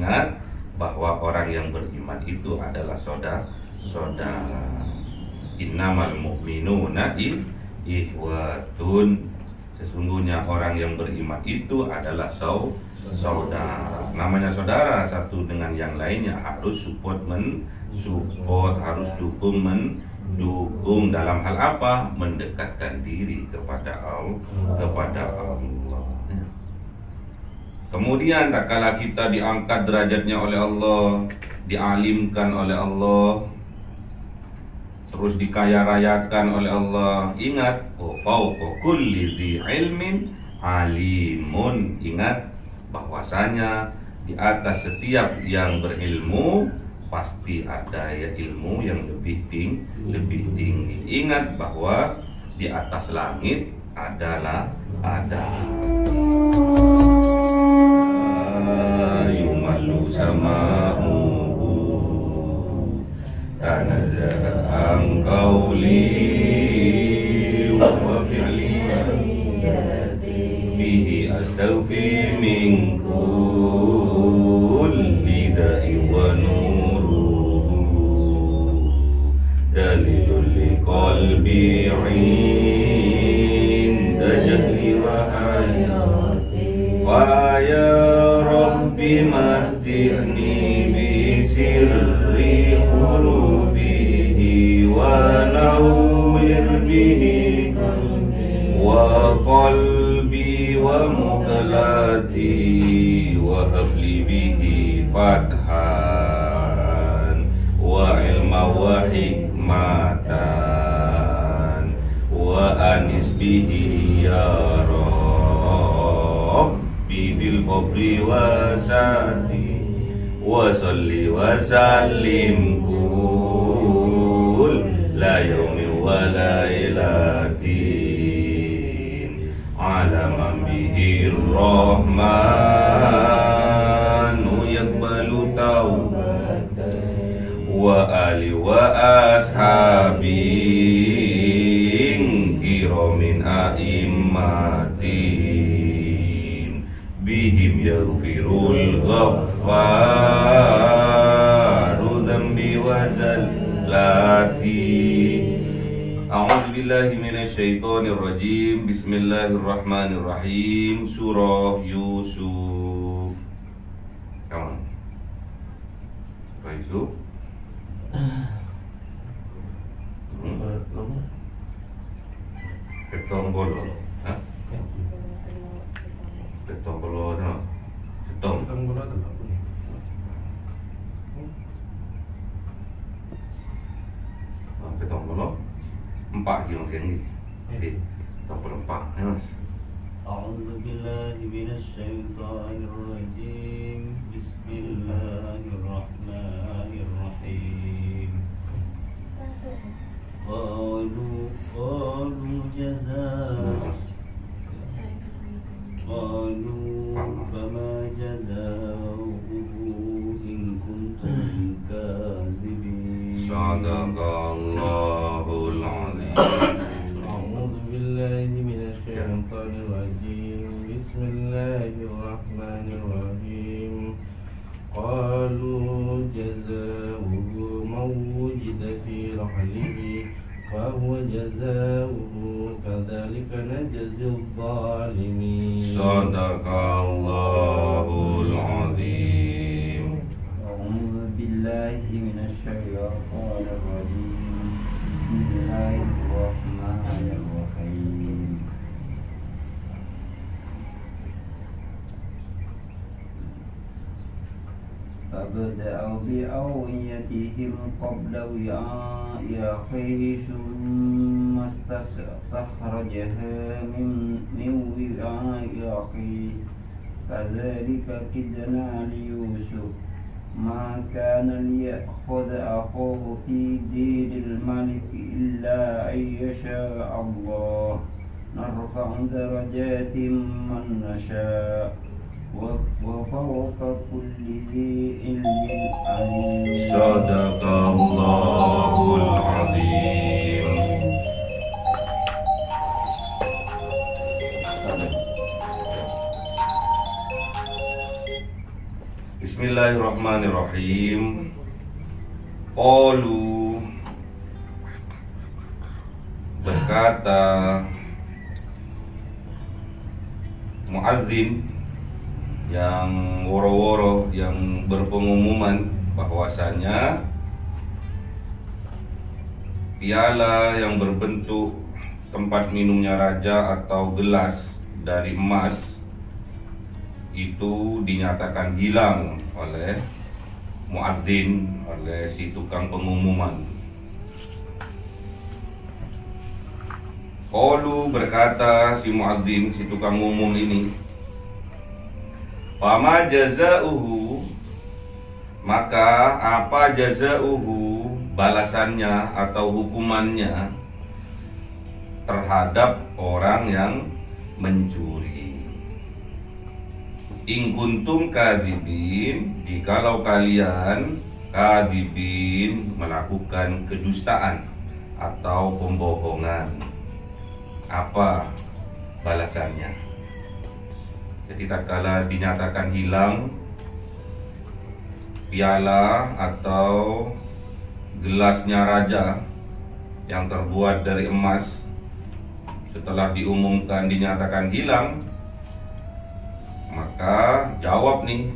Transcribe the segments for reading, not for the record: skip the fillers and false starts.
ingat bahwa orang yang beriman itu adalah saudara. Innamal mu'minuna ikhwatun. Sesungguhnya orang yang beriman itu adalah saudara. Namanya saudara, satu dengan yang lainnya harus support, harus dukung, mendukung dalam hal apa? Mendekatkan diri kepada Allah. Kemudian tak kala kita diangkat derajatnya oleh Allah, dialimkan oleh Allah, terus dikaya rayakan oleh Allah, ingat, fauqa kulli dzi ilmin alimun. Ingat bahwasanya di atas setiap yang berilmu pasti ada ya ilmu yang lebih tinggi. Ingat bahwa di atas langit ada yumallu sama'uhu tanazzaha an qawli wa fi'li bihi astaghfi min kulli da'i wa nuruhu dalilul liqalbi 'inda jahli wa hayati fa ya rabbi mati'ni bi sirri hurufihi wa nawwir bihi wa qalbi wa muqallati wa habli bihi fathan wa ilma wa hikmatan wa anis bihi ya rabbi bil qabri wa sati wa salli wa sallim kul la yaumi wa la ilatin ala man bihi rahmanu yaqbalu tawbatan wa ali wa ashabi kiramin a'immatin bihim yaghfirul ghaffaru dhanbi wa zallati. A'udzu billahi minasyaitonir rajim. Bismillahirrahmanirrahim. Surah Yusuf. Kawan. Surah Yusuf. Ketombolo. Hah? Ketombolo no. Ketombolo ada apa nih? Ketombolo. 4 gitu mungkin ini. Ketombolo 4, ya Mas. A'udzu billahi minasyaitonir rajim. Bismillahirrahmanirrahim. Qalu jazaa'u fama jazaa'uhu in kuntum kadzibin. Sadaqallahul azim. A'udzu billahi minasyaitonir rajim. Bismillahirrahmanirrahim. Qalu jazaa'uhu man wujida fi rahlihi fahuwa jazaa'uhu kadzalika najzil zalimin. Sadaqallahul azim. A'udzu billahi minasyaitonir rajim. Bismillahirrahmanirrahim. فبدأوا بأوعيتهم قبل وعاء أخيه ثم استخرجها من وعاء أخيه كذلك كدنا ليوسف ما كان ليأخذ أخوه في دين الملك إلا أن يشاء الله نرفع درجات من نشاء وفوق كل ذي علم عليم. Sadaqallahul azim. Bismillahirrahmanirrahim. Qalu, berkata muadzin yang woro-woro, yang berpengumuman bahwasanya piala yang berbentuk tempat minumnya raja atau gelas dari emas itu dinyatakan hilang oleh muadzin, oleh si tukang pengumuman. Qalu, berkata si muadzin, si tukang umum ini, fama jazauhu, maka apa jazauhu, balasannya atau hukumannya terhadap orang yang mencuri. In kuntum kadzibin, jikalau kalian kadzibin, melakukan kedustaan atau pembohongan. Apa balasannya? Jadi tatkala dinyatakan hilang piala atau gelasnya raja yang terbuat dari emas, setelah diumumkan dinyatakan hilang, maka jawab nih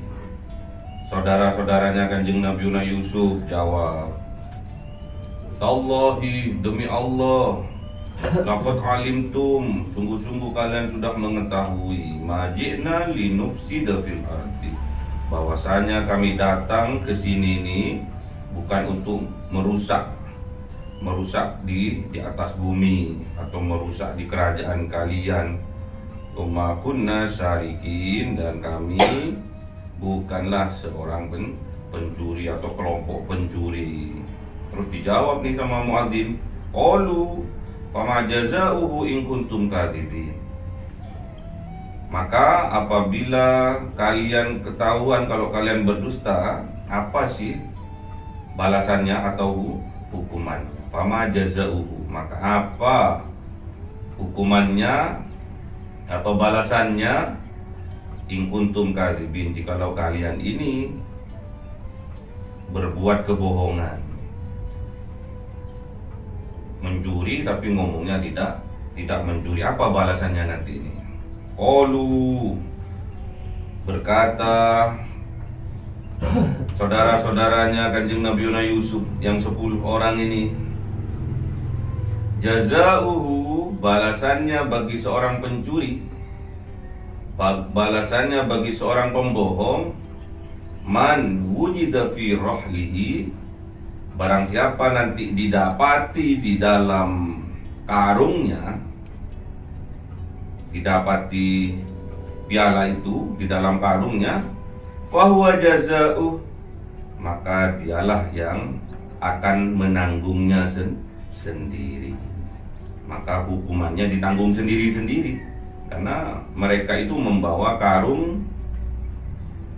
saudara-saudaranya Kanjeng Nabi Yusuf, jawab, Tallahi, demi Allah, laqad alimtum, sungguh-sungguh kalian sudah mengetahui, maji'na linufsida fil ardi, bahwasanya kami datang ke sini ini bukan untuk merusak di atas bumi atau merusak di kerajaan kalian. Wa kunna syarikin, dan kami bukanlah seorang pencuri atau kelompok pencuri. Terus dijawab nih sama muadzin, qalu fama jazauhu in kuntum kadzibin. Maka apabila kalian ketahuan kalau kalian berdusta, apa sih balasannya atau hukumannya? Fama jazauhu, maka apa hukumannya atau balasannya? In kuntum kadzibin, jikalau kalian ini berbuat kebohongan, mencuri tapi ngomongnya tidak mencuri. Apa balasannya nanti ini? Qalu, berkata saudara-saudaranya Kanjeng Nabi Yusuf yang 10 orang ini, jazauhu, balasannya bagi seorang pencuri, balasannya bagi seorang pembohong, man wujida fi rahlihi, barang siapa nanti didapati di dalam karungnya, didapati piala itu di dalam karungnya, fahuwa jazauh, maka dialah yang akan menanggungnya sendiri. Maka hukumannya ditanggung sendiri-sendiri, karena mereka itu membawa karung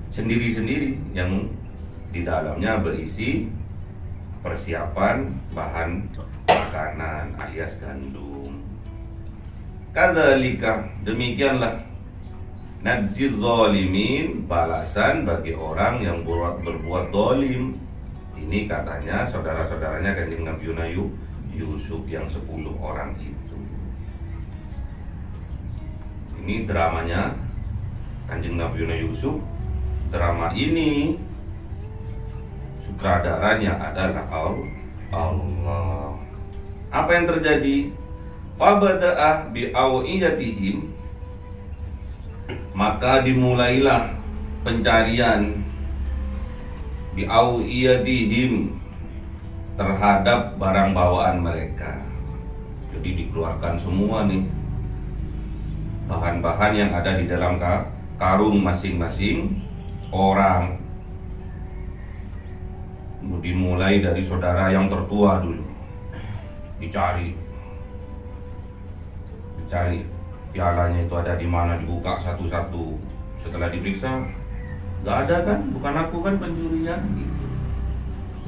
sendiri-sendiri yang di dalamnya berisi persiapan bahan makanan alias gandum. Kadzalika, demikianlah, najzil zalimin, balasan bagi orang yang berbuat zalim. Ini katanya saudara-saudaranya Kanjeng Nabi Yusuf yang 10 orang itu. Ini dramanya Kanjeng Nabi Yusuf. Drama ini sutradaranya adalah Allah. Apa yang terjadi? Fabada'ah bi'awiyatihim, maka dimulailah pencarian bi'awiyatihim terhadap barang bawaan mereka. Jadi dikeluarkan semua nih bahan-bahan yang ada di dalam karung masing-masing orang. Dimulai dari saudara yang tertua dulu, dicari pialanya itu ada di mana, dibuka satu-satu. Setelah diperiksa, nggak ada kan, bukan aku kan pencurinya gitu.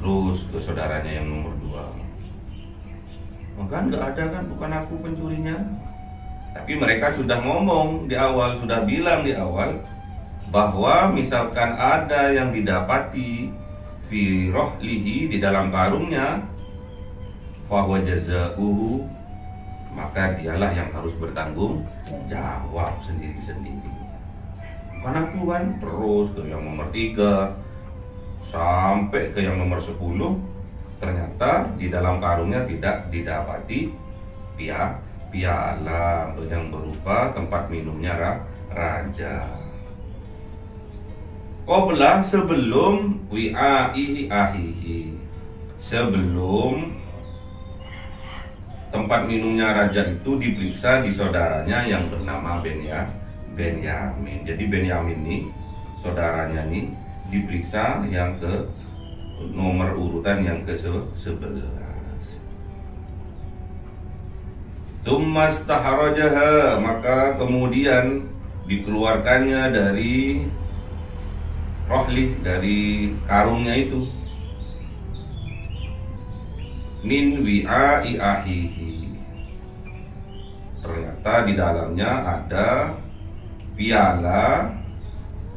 Terus ke saudaranya yang nomor 2, kan nggak ada kan, bukan aku pencurinya. Tapi mereka sudah ngomong di awal, sudah bilang di awal bahwa misalkan ada yang didapati fi rohlihi, di dalam karungnya, fahuwa jazauhu, maka dialah yang harus bertanggung jawab sendiri-sendiri. Bukan aku kan terus ke yang nomor 3 sampai ke yang nomor 10, ternyata di dalam karungnya tidak didapati piala yang berupa tempat minumnya raja. Qabla, sebelum wi'aihi ahihi, sebelum tempat minumnya raja itu diperiksa di saudaranya yang bernama Benyamin. Jadi Benyamin ini saudaranya nih diperiksa yang ke nomor urutan yang ke-11. Tummastahrajaha, maka kemudian dikeluarkannya dari rohli, dari karungnya itu, min wi'ai ahihi, ternyata di dalamnya ada piala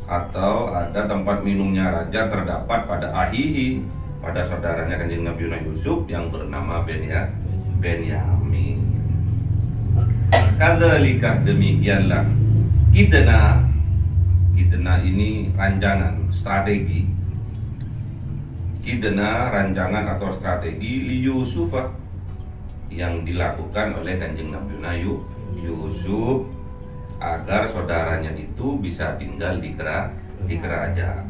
atau ada tempat minumnya raja terdapat pada ahihi, pada saudaranya Kanjeng Nabi Yusuf yang bernama Benyamin. Kadzalika, demikianlah, Kidna ini rancangan, strategi. Kidna rancangan atau strategi li Yusufa yang dilakukan oleh Kanjeng Nabi Yusuf agar saudaranya itu bisa tinggal di kerajaan.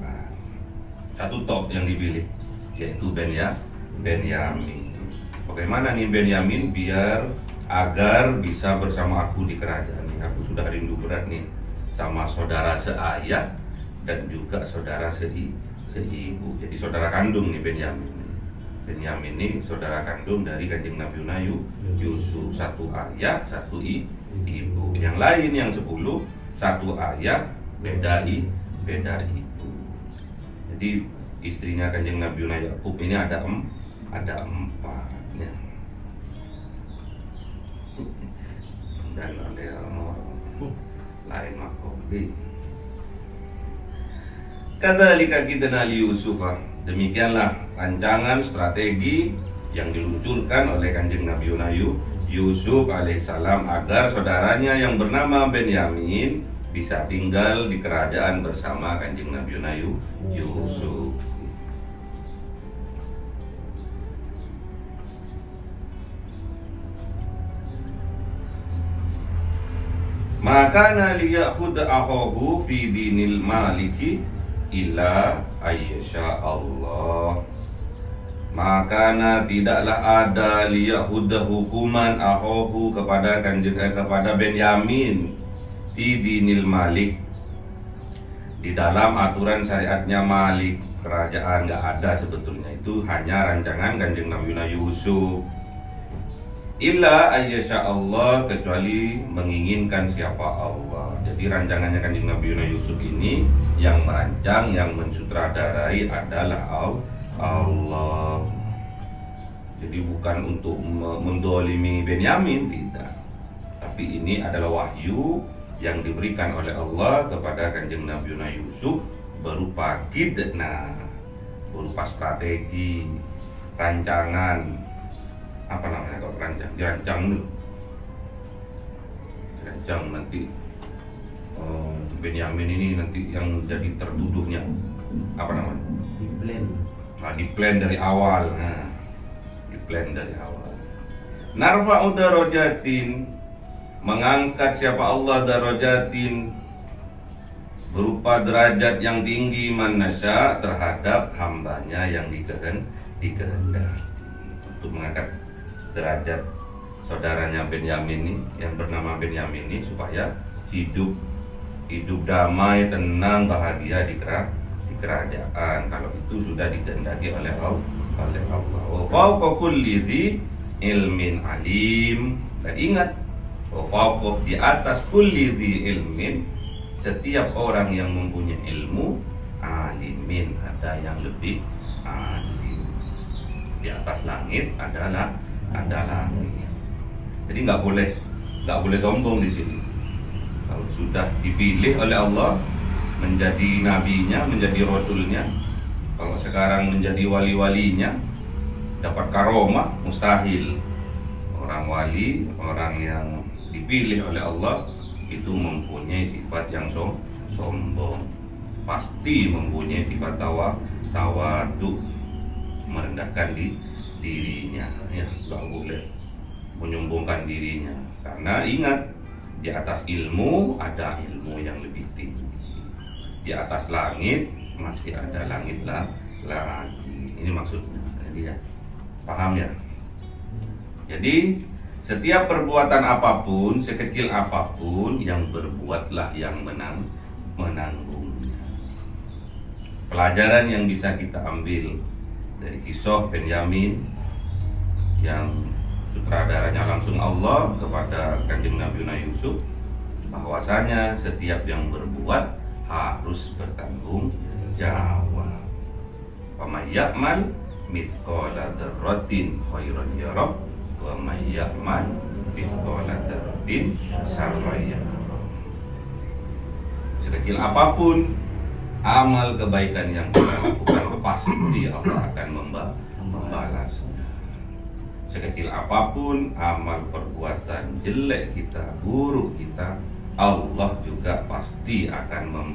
Satu top yang dipilih yaitu Benyamin. Bagaimana nih Benyamin biar agar bisa bersama aku di kerajaan ini? Aku sudah rindu berat nih sama saudara seayah dan juga saudara seibu. Jadi saudara kandung nih Benyamin. Benyamin ini saudara kandung dari Kanjeng Nabi Yusuf, satu ayah, satu ibu. Yang lain yang 10, satu ayah, beda ibu. Jadi istrinya Kanjeng Nabi Yakub ini ada 4 ya. Dan ada lain makobi. Kadzalika kidna li Yusufa, demikianlah rancangan strategi yang diluncurkan oleh Kanjeng Nabi Yusuf alaihissalam agar saudaranya yang bernama Benyamin bisa tinggal di kerajaan bersama Kanjeng Nabi Yusuf. Maka liya'khud akhahu fi dinil maliki illa ayyasha Allah. Maka tidaklah ada liya'khud hukuman akhahu kepada Benyamin fi dinil malik, di dalam aturan syariatnya Malik, kerajaan nggak ada sebetulnya, itu hanya rancangan Kanjeng Nabi Yusuf. Illa ayyasha Allah, kecuali menginginkan siapa Allah. Jadi rancangannya Kanjeng Nabi Yusuf ini yang merancang, yang mensutradarai adalah Allah. Jadi bukan untuk mendolimi Benyamin, tidak. Tapi ini adalah wahyu yang diberikan oleh Allah kepada Kanjeng Nabi Yusuf berupa kidna, berupa strategi, rancangan. Apa namanya kalau dirancang nanti Benyamin ini nanti yang jadi tertuduhnya apa namanya? Di plan dari awal. Narfa'u darajatin, mengangkat siapa Allah darajatin, berupa derajat yang tinggi, manasya, terhadap hambanya yang dikehendaki. Untuk mengangkat derajat saudaranya Benyamin ini, yang bernama Benyamin ini, supaya hidup damai, tenang, bahagia di kerajaan. Kalau itu sudah dikehendaki oleh Allah. Wa fawqa kulli dzi ilmin alim. Dan ingat, wa fawqa, di atas kulli dzi ilmin, setiap orang yang mempunyai ilmu, alimin, ada yang lebih alim. Di atas langit adalah langit. Jadi nggak boleh sombong di sini. Kalau sudah dipilih oleh Allah, menjadi nabinya, menjadi rasulnya. Kalau sekarang menjadi wali-walinya, dapat karomah, mustahil. Orang wali, orang yang dipilih oleh Allah itu mempunyai sifat yang sombong, pasti mempunyai sifat tawadu, merendahkan dirinya, ya, nggak boleh menyombongkan dirinya. Karena ingat, di atas ilmu ada ilmu yang lebih tinggi, di atas langit masih ada langit lagi. Ini maksudnya, jadi ya, paham ya? Jadi setiap perbuatan apapun, sekecil apapun, yang berbuatlah yang menanggungnya. Pelajaran yang bisa kita ambil dari kisah Benyamin yang sutradaranya langsung Allah kepada Kanjeng Nabi Yusuf, bahwasanya setiap yang berbuat harus bertanggung jawab. Faman ya'mal mithqala dzarratin khairan yarah wa man ya'mal mithqala dzarratin syarran yarah. Sekecil apapun amal kebaikan yang kita lakukan, pasti Allah akan membalasnya. Sekecil apapun amal perbuatan jelek kita, buruk kita, Allah juga pasti akan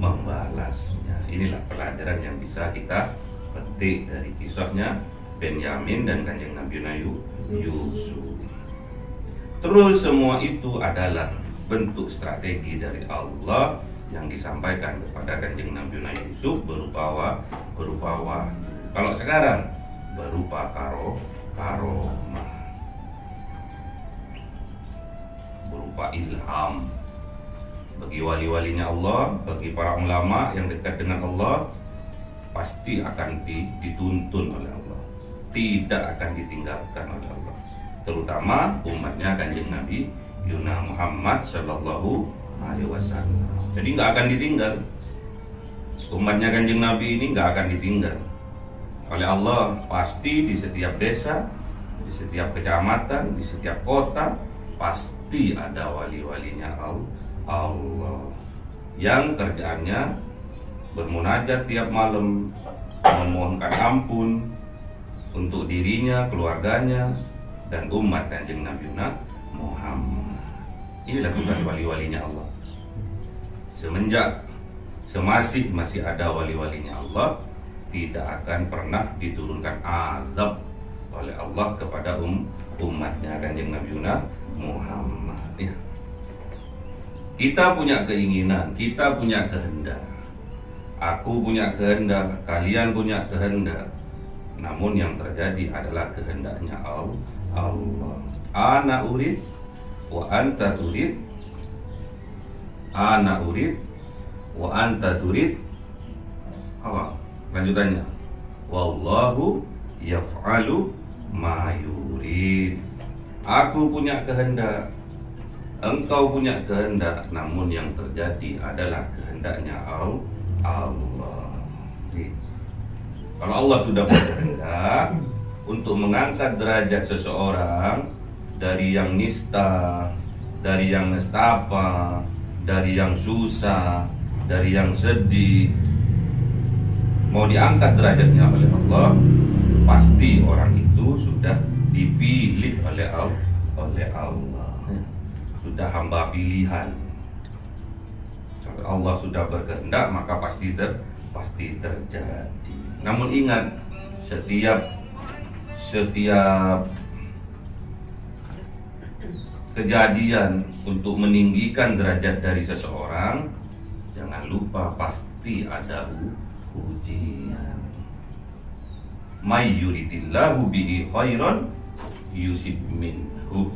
membalasnya. Inilah pelajaran yang bisa kita petik dari kisahnya Benyamin dan Kanjeng Nabi Yusuf. Terus semua itu adalah bentuk strategi dari Allah yang disampaikan kepada Kanjeng Nabi Yusuf berupa wahyu. Kalau sekarang berupa karomah, berupa ilham. Bagi wali-walinya Allah, bagi para ulama yang dekat dengan Allah, pasti akan dituntun oleh Allah, tidak akan ditinggalkan oleh Allah. Terutama umatnya Kanjeng Nabi Muhammad Sallallahu Alaihi Wasallam. Jadi nggak akan ditinggal. Umatnya Kanjeng Nabi ini nggak akan ditinggal oleh Allah. Pasti di setiap desa, di setiap kecamatan, di setiap kota, pasti ada wali-walinya Allah yang kerjaannya bermunajat tiap malam, memohonkan ampun untuk dirinya, keluarganya, dan umat Kanjeng Nabi Muhammad. Inilah tugas wali-walinya Allah. Masih ada wali-walinya Allah, tidak akan pernah diturunkan azab oleh Allah kepada umatnya Kanjeng Nabi Muhammad. Ya. Kita punya keinginan, kita punya kehendak. Aku punya kehendak, kalian punya kehendak. Namun yang terjadi adalah kehendaknya Allah. Ana urid wa anta turid. Ana urid wa anta turid. Apa lanjutannya? Wallahu yaf'alu ma yurid. Aku punya kehendak, engkau punya kehendak, namun yang terjadi adalah kehendaknya Allah. Kalau Allah sudah berkehendak untuk mengangkat derajat seseorang dari yang nista, dari yang nestapa, dari yang susah, dari yang sedih, mau diangkat derajatnya oleh Allah, pasti orang itu sudah dipilih oleh Allah, sudah hamba pilihan. Kalau Allah sudah berkehendak, maka pasti terjadi. Namun ingat, setiap kejadian untuk meninggikan derajat dari seseorang, jangan lupa pasti ada ujian. May yuridillahu bihi khairan yusib minhu.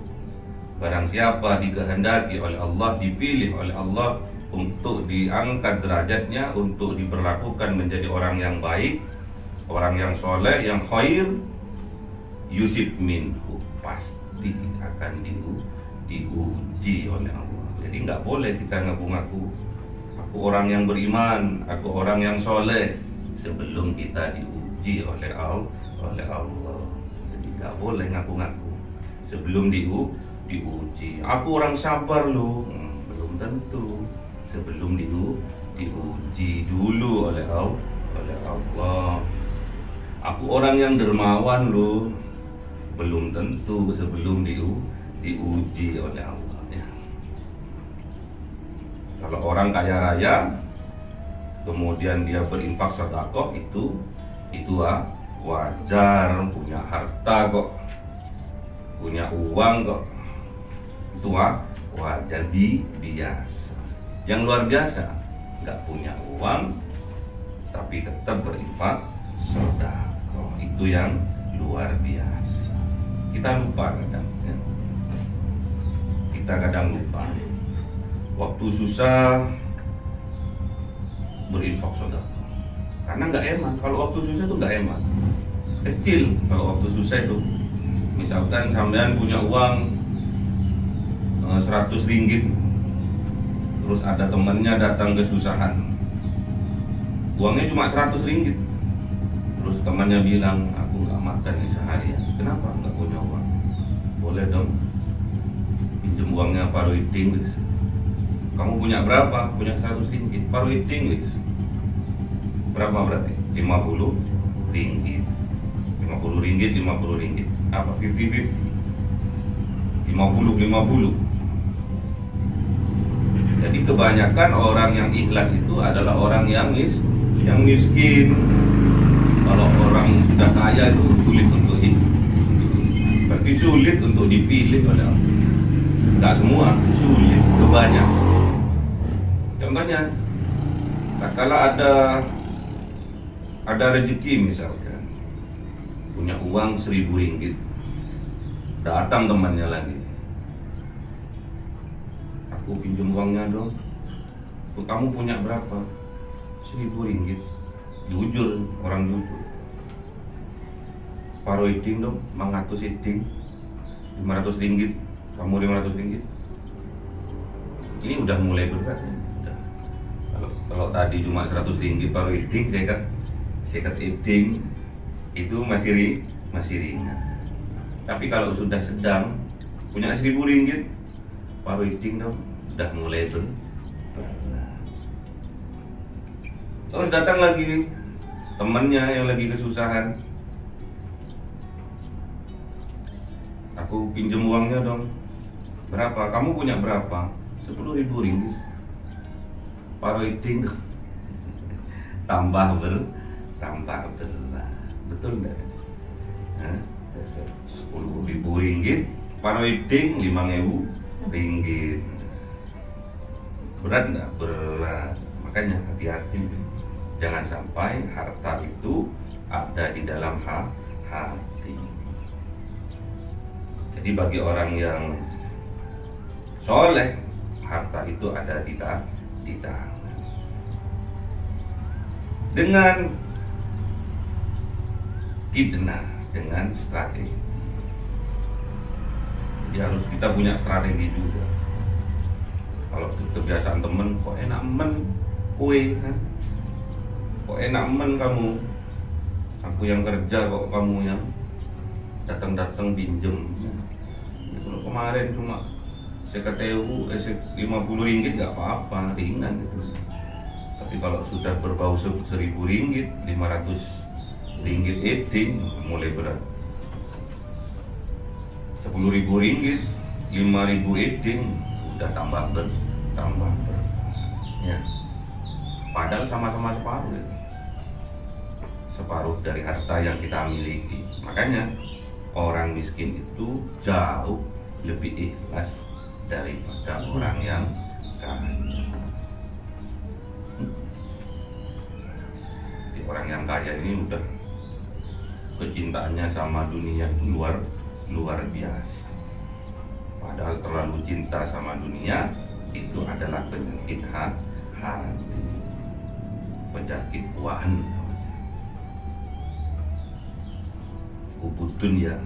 Barang siapa dikehendaki oleh Allah, dipilih oleh Allah untuk diangkat derajatnya, untuk diperlakukan menjadi orang yang baik, orang yang soleh, yang khair, yusib minhu, pasti akan diuji oleh Allah. Jadi nggak boleh kita ngaku-ngaku aku orang yang beriman, aku orang yang soleh, sebelum kita diuji oleh Allah. Jadi nggak boleh ngaku-ngaku sebelum diuji. Aku orang sabar loh, belum tentu. Sebelum diuji dulu oleh Allah. Aku orang yang dermawan loh. Belum tentu sebelum diuji oleh Allah ya. Kalau orang kaya raya kemudian dia berinfak sedekah itu wajar, punya harta kok, punya uang kok, itu wajar biasa. Yang luar biasa nggak punya uang tapi tetap berinfak sedekah, itu yang luar biasa. Kita lupa kadang ya. Kita kadang lupa waktu susah berinfak sedekah karena nggak eman. Kalau waktu susah itu nggak eman, kecil. Kalau waktu susah itu misalkan sampean punya uang 100 ringgit, terus ada temannya datang kesusahan, uangnya cuma 100 ringgit, terus temannya bilang aku nggak makan nih seharian. Kenapa? Nggak punya uang. Boleh dong pinjem uangnya Paru Iding wis. Kamu punya berapa? Punya 100 ringgit. Paru Iding wis. Berapa berarti? 50 ringgit. 50 ringgit, 50 ringgit. Apa? 50-50. 50-50. Jadi kebanyakan orang yang ikhlas itu adalah orang yang miskin. Kalau orang sudah kaya itu sulit untuk berarti sulit untuk dipilih oleh Allah. Tidak semua, sulit, kebanyakan. Contohnya, kalau ada rezeki misalkan, punya uang 1000 ringgit, datang temannya lagi, aku pinjam uangnya dong. Kamu punya berapa? 1000 ringgit. Jujur, orang jujur. Paruh iding dong, 100 iding, 500 ringgit. Kamu 500 ringgit. Ini udah mulai berat ya. Kalau tadi cuma 100 ringgit paruh iding, sekat iding itu masih ringan. Tapi kalau sudah sedang punya 1000 ringgit, paruh iding dong, udah mulai berat. Terus datang lagi temannya yang lagi kesusahan, aku pinjam uangnya dong. Berapa? Kamu punya berapa? 10.000 ringgit. Paruh iding dong. tambah berat. Betul enggak? 10.000 ringgit, paruh iding 5.000 ringgit. Berat enggak? Berat. Makanya hati-hati. Jangan sampai harta itu ada di dalam hati. Jadi bagi orang yang soleh, harta itu ada di tangan. Dengan fitnah, dengan strategi. Jadi harus kita punya strategi juga. Kalau kebiasaan temen, kok enak men kue, kan? Kok enak men kamu? Aku yang kerja kok kamu yang datang pinjem. Kalau kemarin cuma sekateu 50 ringgit gak apa-apa, ringan itu. Tapi kalau sudah berbau 1.000 ringgit, 500 ringgit eding, mulai berat. 10.000 ringgit, 5.000 eding, udah tambah berat. Ya. Padahal sama-sama separuh ya. Separuh dari harta yang kita miliki. Makanya orang miskin itu jauh lebih ikhlas daripada orang yang kaya. Orang yang kaya ini udah kecintaannya sama dunia itu luar biasa. Padahal terlalu cinta sama dunia itu adalah penyakit hati, penyakit wahan. Ubudun ya,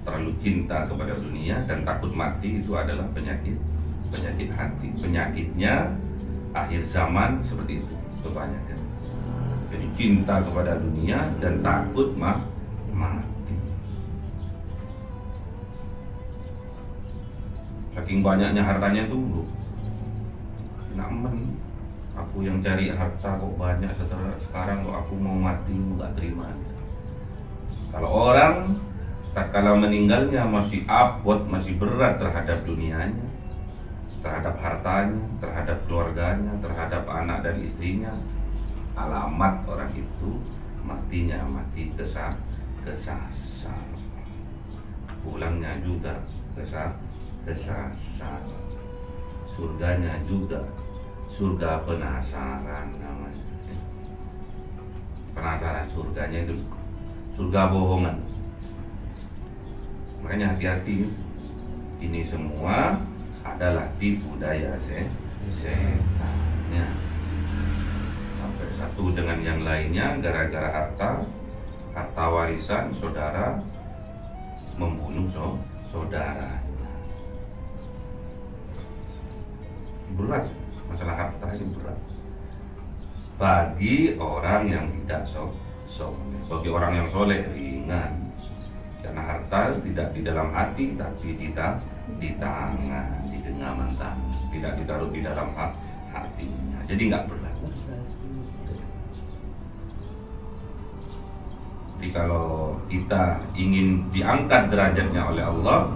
terlalu cinta kepada dunia dan takut mati itu adalah penyakit hati. Penyakitnya akhir zaman seperti itu kebanyakan. Jadi cinta kepada dunia dan takut mati. Saking banyaknya hartanya itu nak men Aku yang cari harta kok banyak, sekarang kok aku mau mati nggak terima. Kalau orang tak kala meninggalnya masih abot, masih berat terhadap dunianya, terhadap hartanya, terhadap keluarganya, terhadap anak dan istrinya, alamat orang itu matinya mati kesasar, pulangnya juga kesasar, surganya juga surga penasaran namanya. Penasaran, surganya itu surga bohongan. Makanya hati-hati, ini semua adalah tipu daya setannya. Sampai satu dengan yang lainnya gara-gara harta warisan saudara membunuh saudara. Berat, masalah harta ini berat bagi orang yang tidak soleh. Bagi orang yang soleh ringan, karena harta tidak di dalam hati tapi di tangan, di genggaman tangan, tidak ditaruh di dalam hatinya, jadi nggak berat. Jadi kalau kita ingin diangkat derajatnya oleh Allah,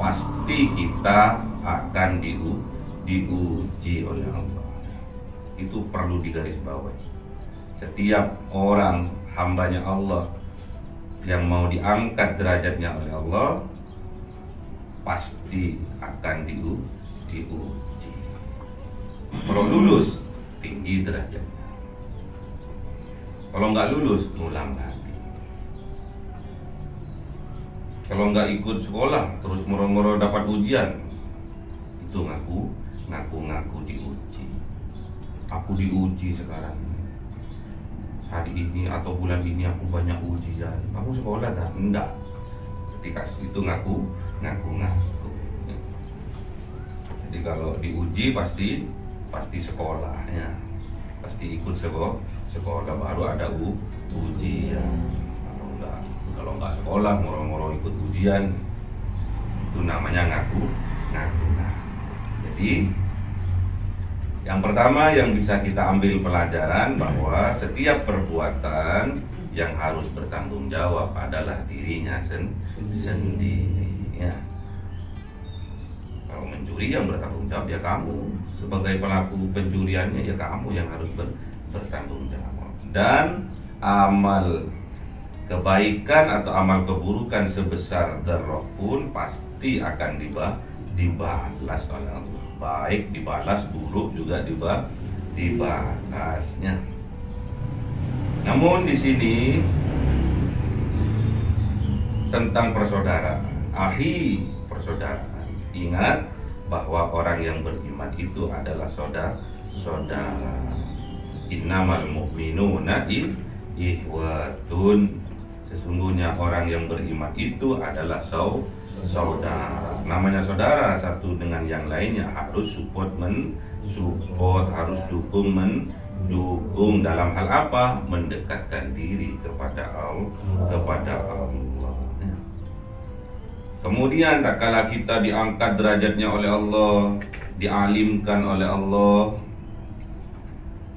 pasti kita akan diuji oleh Allah. Itu perlu digarisbawahi. Setiap orang hambanya Allah yang mau diangkat derajatnya oleh Allah pasti akan diuji. Kalau lulus, tinggi derajatnya. Kalau nggak lulus, ngulang lagi. Kalau nggak ikut sekolah, terus moro-moro dapat ujian, itu ngaku diuji. Aku diuji sekarang, hari ini atau bulan ini aku banyak ujian. Kamu sekolah dah? Enggak. Ketika itu ngaku. Jadi kalau diuji pasti sekolah ya. Pasti ikut sekolah baru ada ujian. Kalau enggak sekolah moro-moro ikut ujian, itu namanya ngaku. Jadi yang pertama yang bisa kita ambil pelajaran bahwa setiap perbuatan yang harus bertanggung jawab adalah dirinya sendiri ya. Kalau mencuri yang bertanggung jawab ya kamu, sebagai pelaku pencuriannya ya kamu yang harus bertanggung jawab. Dan amal kebaikan atau amal keburukan sebesar dzarrah pun pasti akan dibalas oleh Allah. Baik dibalas, buruk juga dibalasnya. Namun di sini tentang persaudaraan, persaudaraan. Ingat bahwa orang yang beriman itu adalah saudara. Innamal mu'minuna ihwatun. Sesungguhnya orang yang beriman itu adalah saudara. Namanya saudara, satu dengan yang lainnya harus support, harus mendukung dalam hal apa? Mendekatkan diri kepada Allah. Kemudian tak kala kita diangkat derajatnya oleh Allah, dialimkan oleh Allah,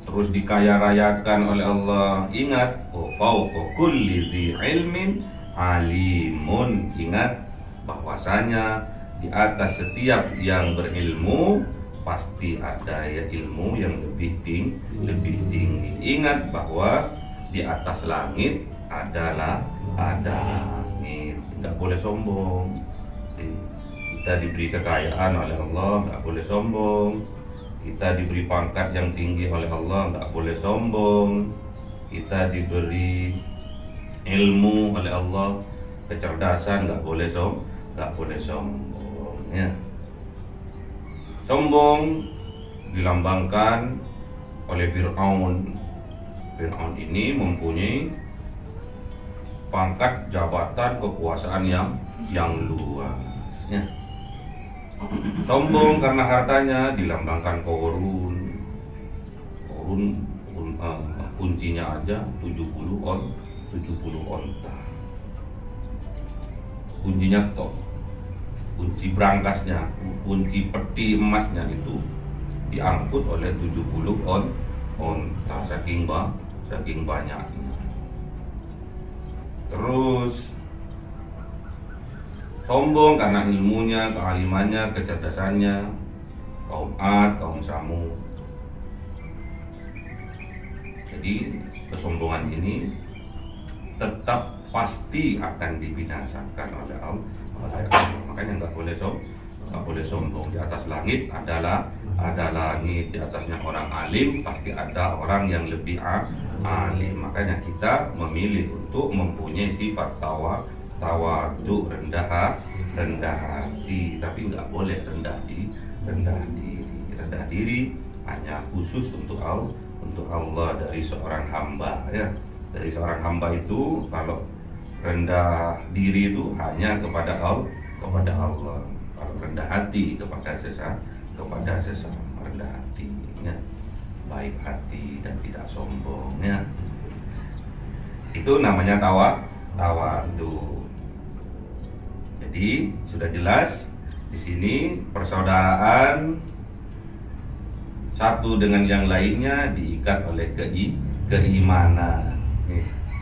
terus dikaya-rayakan oleh Allah, ingat, fauqa kulli dzi ilmin alimun. Ingat bahwasanya di atas setiap yang berilmu pasti ada ya ilmu yang lebih tinggi. Ingat bahwa di atas langit ada langit. Tidak boleh sombong. Kita diberi kekayaan oleh Allah, tidak boleh sombong. Kita diberi pangkat yang tinggi oleh Allah, tidak boleh sombong. Kita diberi ilmu oleh Allah, kecerdasan, tidak boleh sombong ya. Sombong dilambangkan oleh Fir'aun. Fir'aun ini mempunyai pangkat, jabatan, kekuasaan yang luas ya. Sombong karena hartanya dilambangkan Korun, kuncinya aja 70 onta. Kuncinya top, kunci berangkasnya, kunci peti emasnya itu diangkut oleh 70 onta, saking banyaknya. Terus sombong karena ilmunya, kealimannya, kecerdasannya, kaum Ad, kaum Samud. Jadi kesombongan ini tetap pasti akan dibinasakan oleh Allah. Makanya nggak boleh sombong. Di atas langit ada langit, di atasnya orang alim pasti ada orang yang lebih alim. Makanya kita memilih untuk mempunyai sifat tawadu, rendah hati, tapi nggak boleh rendah diri hanya khusus untuk Allah dari seorang hamba, ya. Dari seorang hamba itu kalau rendah diri itu hanya kepada Allah. Kalau rendah hati kepada sesama, rendah hatinya, baik hati dan tidak sombongnya. Itu namanya tawadu. Jadi sudah jelas di sini persaudaraan satu dengan yang lainnya diikat oleh keimanan.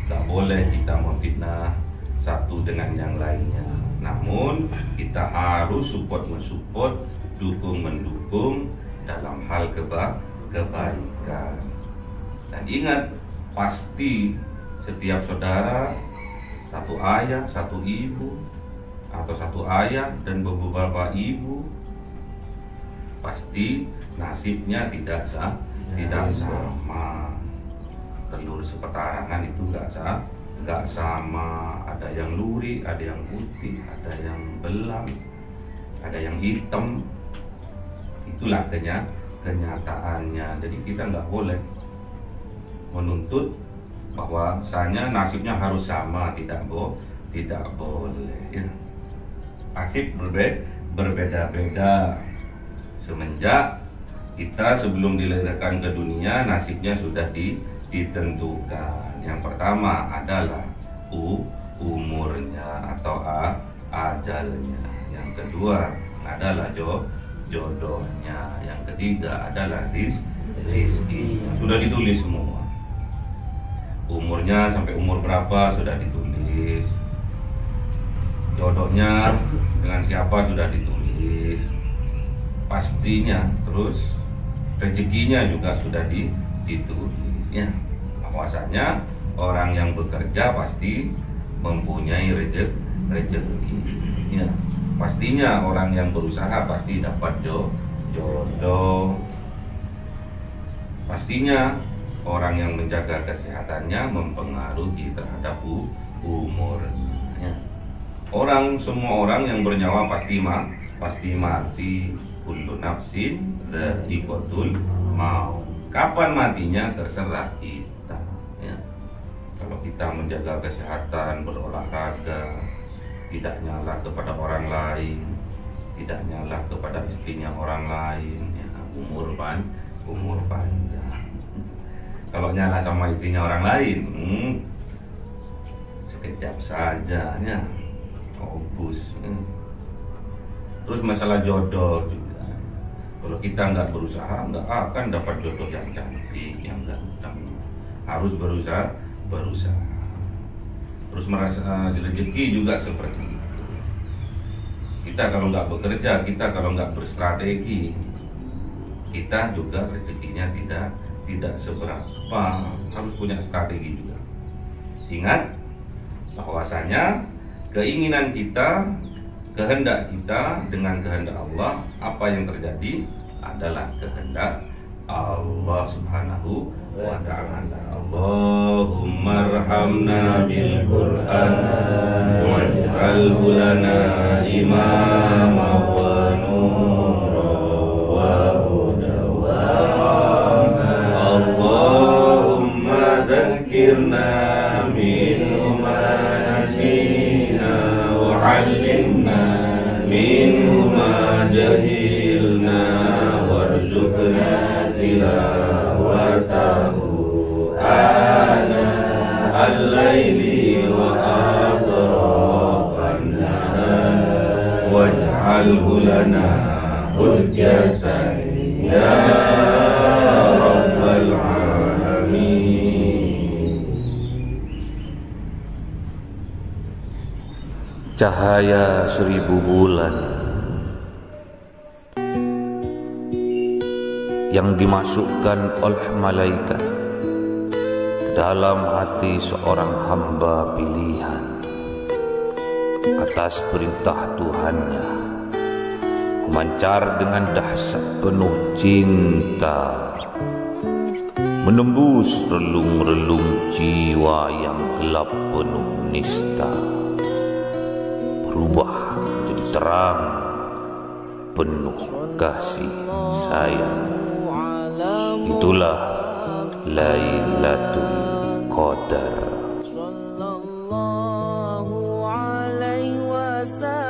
Tidak boleh kita memfitnah satu dengan yang lainnya. Namun kita harus support, dukung-mendukung dalam hal kebaikan. Dan ingat, pasti setiap saudara satu ayah, satu ibu, atau satu ayah dan beberapa ibu, pasti nasibnya tidak sama. Telur sepetarangan itu nggak sama. Ada yang luri, ada yang putih, ada yang belang, ada yang hitam. Itulah kenyataannya. Jadi kita nggak boleh menuntut bahwasanya nasibnya harus sama. Tidak boleh, ya. Nasib berbeda-beda. Semenjak kita sebelum dilahirkan ke dunia, nasibnya sudah ditentukan. Yang pertama adalah umurnya atau ajalnya. Yang kedua adalah jodohnya. Yang ketiga adalah rizki. Sudah ditulis semua. Umurnya sampai umur berapa sudah ditulis. Jodohnya dengan siapa sudah ditulis. Pastinya. Terus rezekinya juga sudah ditulis, ya. Bahwasanya orang yang bekerja pasti mempunyai rezeki, ya. Pastinya orang yang berusaha pasti dapat jodoh. Pastinya orang yang menjaga kesehatannya mempengaruhi terhadap umurnya. Semua orang yang bernyawa pasti mati. Kullu nafsin dha'iqatul maut. Kapan matinya terserah kita, ya. Kalau kita menjaga kesehatan, berolahraga, tidak nyala kepada orang lain, tidak nyala kepada istrinya orang lain, ya, umur panjang. Kalau nyala sama istrinya orang lain, sekejap saja, ya, obus. Terus masalah jodoh juga. Kalau kita nggak berusaha, nggak akan dapat jodoh yang cantik, yang ganteng. Harus berusaha. Terus merasa rezeki juga seperti itu. Kita kalau nggak bekerja, kita kalau nggak berstrategi, kita juga rezekinya tidak seberapa. Harus punya strategi juga. Ingat bahwasanya keinginan kita, kehendak kita dengan kehendak Allah, apa yang terjadi adalah kehendak Allah Subhanahu wa ta'ala. Allahumma arhamna bil Qur'an waj'alhu lana imama wa nura wa huda wa rahmah. Allahumma dhakkirna minhu ma nasina wa 'allimna minhu ma jahilna warzuqna tilawatahu ana al-laili wa atrafan nahar waj'alhu lana hujjatan Ya Rabbal Alamin. Cahaya 1000 bulan yang dimasukkan oleh malaikat ke dalam hati seorang hamba pilihan atas perintah Tuhannya, memancar dengan dahsyat penuh cinta, menembus relung-relung jiwa yang gelap penuh nista, berubah menjadi terang penuh kasih sayang. Itulah Lailatul Qadar. Sallallahu alaihi wasallam.